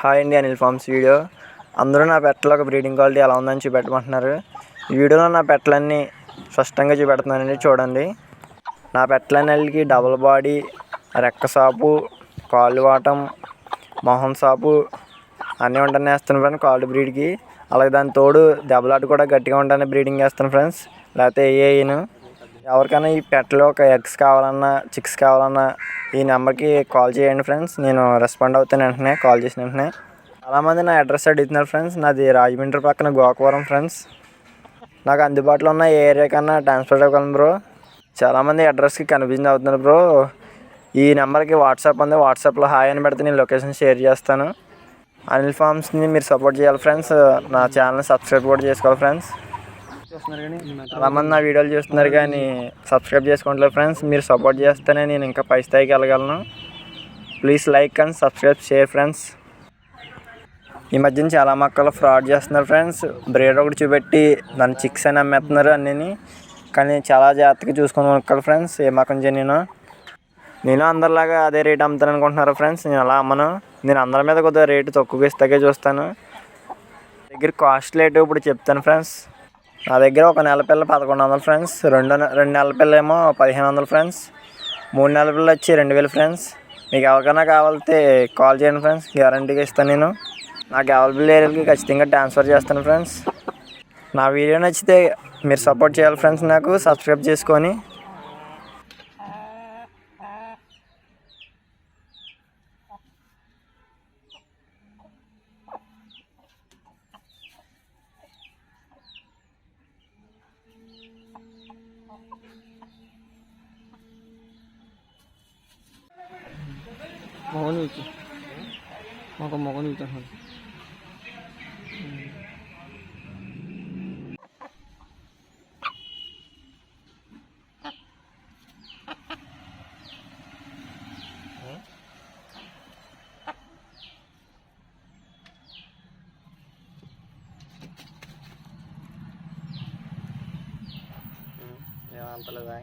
Hi అండి, Anil forms video. అందరూ నా పెట్టలో ఒక బ్రీడింగ్ క్వాలిటీ ఎలా ఉందని చూపెట్టమంటున్నారు. ఈ వీడియోలో నా పెట్టలన్నీ స్పష్టంగా చూపెడుతున్నానండి, చూడండి. నా పెట్టలన్నిటికి డబుల్ బాడీ, రెక్క సాపు, కాళ్ళు వాటం, మొహం సాపు అన్నీ ఉంటాను వేస్తాను ఫ్రెండ్స్ కాళ్ళు బ్రీడ్కి. అలాగే దాని తోడు దెబ్బలాట కూడా గట్టిగా ఉంటాను బ్రీడింగ్ వేస్తాను ఫ్రెండ్స్. లేకపోతే ఏను ఎవరికైనా ఈ పెట్టలో ఒక ఎగ్స్ కావాలన్నా, చిక్స్ కావాలన్నా ఈ నెంబర్కి కాల్ చేయండి ఫ్రెండ్స్. నేను రెస్పాండ్ అవుతాను వెంటనే, కాల్ చేసిన వెంటనే. చాలామంది నా అడ్రస్ అడుగుతున్నారు ఫ్రెండ్స్. నాది రాజమండ్రి పక్కన గోకవరం ఫ్రెండ్స్. నాకు అందుబాటులో ఉన్న ఏ ఏరియా కన్నా ట్రాన్స్పోర్ట్ అవ్వగలను బ్రో. చాలామంది అడ్రస్కి కన్ఫ్యూజన్ అవుతున్నారు బ్రో. ఈ నెంబర్కి వాట్సాప్ ఉంది, వాట్సాప్లో హాయ్ అని పెడితే నేను లొకేషన్ షేర్ చేస్తాను. అనిల్ ఫార్మ్స్ని మీరు సపోర్ట్ చేయాలి ఫ్రెండ్స్. నా ఛానల్ని సబ్స్క్రైబ్ కూడా చేసుకోవాలి ఫ్రెండ్స్. చాలామంది నా వీడియోలు చూస్తున్నారు కానీ సబ్స్క్రైబ్ చేసుకోవట్లేదు ఫ్రెండ్స్. మీరు సపోర్ట్ చేస్తేనే నేను ఇంకా పై స్థాయికి వెళ్ళగలను. Please like and subscribe, share friends. ఈ మధ్యన చాలా మొక్కలు ఫ్రాడ్ చేస్తున్నారు ఫ్రెండ్స్. బ్రీడర్ ఒకటి చూపెట్టి దాన్ని చిక్స్ అని అమ్మేస్తున్నారు అన్నీ. కానీ చాలా జాగ్రత్తగా చూసుకొని మొక్కలు ఫ్రెండ్స్. ఏ మొక్కం నేను అందరిలాగా అదే రేట్ అమ్ముతాను అనుకుంటున్నారు ఫ్రెండ్స్. నేను అలా అమ్మను. నేను అందరి మీద కొద్దిగా రేటు తక్కువగా ఇస్తాకే చూస్తాను. దగ్గర కాస్ట్ రేటు ఇప్పుడు చెప్తాను ఫ్రెండ్స్. నా దగ్గర ఒక నెల పిల్ల 1100 ఫ్రెండ్స్, రెండు నెలల పిల్ల ఏమో 1500 ఫ్రెండ్స్, 3 నెలల పిల్ల వచ్చి 2000 ఫ్రెండ్స్. మీకు ఎవరికైనా కావాలంటే కాల్ చేయండి ఫ్రెండ్స్, గ్యారంటీగా ఇస్తాను. నేను నాకు అవైలబుల్ ఏరియాలకి ఖచ్చితంగా ట్రాన్స్ఫర్ చేస్తాను ఫ్రెండ్స్. నా వీడియో నచ్చితే మీరు సపోర్ట్ చేయాలి ఫ్రెండ్స్. నాకు సబ్స్క్రైబ్ చేసుకొని. మొగని మాకు మొగని ఇచ్చాను. ఏమంతలేదా?